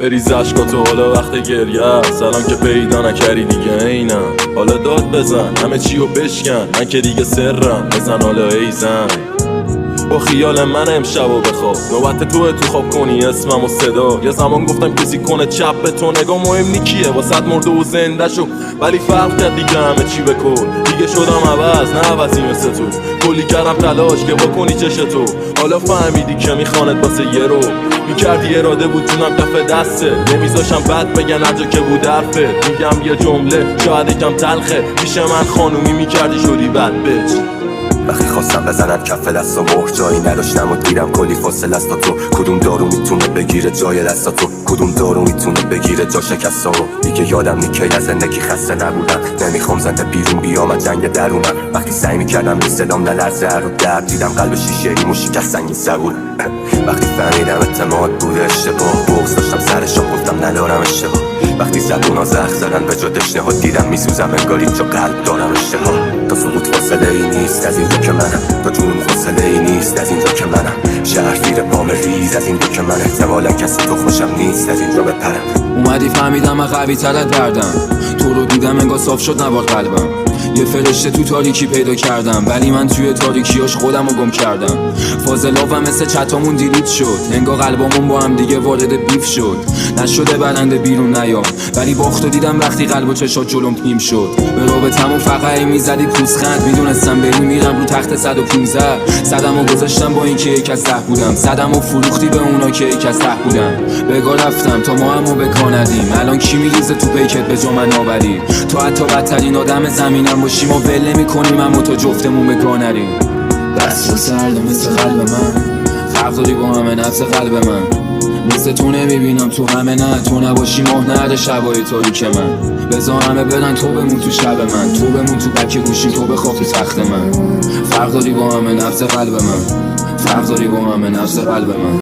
بریز عشقاتو حالا وقت گریه، سلام که پیدا نکردی دیگه اینم. حالا داد بزن همه چیو بشکن، من که دیگه سرم، بزن حالا ای زن. با خیال من امشب و بخواب، نوبت توه تو خواب کنی اسمم و صدا. یه زمان گفتم کسی کنه چپ به تو نگاه مهم نیکیه، واسد مرده و زنده شو. ولی فرق کرد دیگه همه چی به کل، دیگه شدم عوض نه عوضی مثل تو. کلی کردم تلاش که بکنی چش تو، حالا فهمیدی که میخواند واسه یه رو. میکردی اراده بود جونم کف دسته، نمیذاشم بد بگن هر جا که بود حرفت. میگم یه جمله شاید یکم تلخه، پیش من خانومی میکردی شدی بد بچ. وقتی خواستم بزنم کف دست و مهر، جایی نداشتم و دیدم کلی فاصله است تا تو. کدوم دارو میتونه بگیره جای دستاتو، کدوم دارو میتونه بگیره جا شکستامو. دیگه یادم نی کی از زندگی خسته نبودم، نمیخوام زنده بیرون بیام از جنگ درونم. وقتی سعی میکردم بی صدام نلرزه رو درد، دیدم قلب شیشه‌ای شکست سنگین صبور. وقتی فهمیدم اعتماد بوده اشتباه، بغض داشتم سرشو گفتم ندارم اشتباه. وقتی زبونا زخم زدن به جا تشنه‌ها، دیدم میسوزم انگاری چو قلب دارم اشتها. تا سقوط فاصله ای نیست از اینجا که منم، تا جنون فاصله ای نیست از اینجا که منم. شهر زیر پام ریز از اینجا که من، احتمالا کسی تو خوشم نیست از اینجا بپرم. اومدی فهمیدم من قوی ترت بردم، تو رو دیدم انگار صاف شد نوار قلبم. یه فرشته تو تاریکی پیدا کردم، ولی من توی تاریکیاش خودم رو گم کردم. فاضلابم مثل چتامون دیلیت شد، انگار قلبامون با هم دیگه وارد بیف شد. نشده برنده بیرون نیام، ولی باختو دیدم وقتی قلب و چشات جلوم پیم شد. به رابطمون فقط میزدی پوزخند، میدونستم بری میرم رو تخت 115. صدمو گذاشتم با اینکه یک از 10 بودم، صدمو فروختی به اونا که یک از 10 بودن. بگاه رفتم تا ما همو بکا ندیم، الان کی میریزه تو پیکت به جا من آوری. تو حتی بدترین آدم زمینم باشی، ما ول نمی‌کنیم اما تا جفتمون بگاه نریم. دست سرد مثل قلب من، فرق داری با همه نفس قلب من. مثل تو نمیبینم تو همه، نه تو نباشی ماه نرده شبای تاریک من. بذار همه بدن تو بمون تو شب من، تو بمون تو بک گوشی، تو بخواب تو تخت من. فرق داری با همه نفس قلب من، فرق داری با همه نفس قلب من.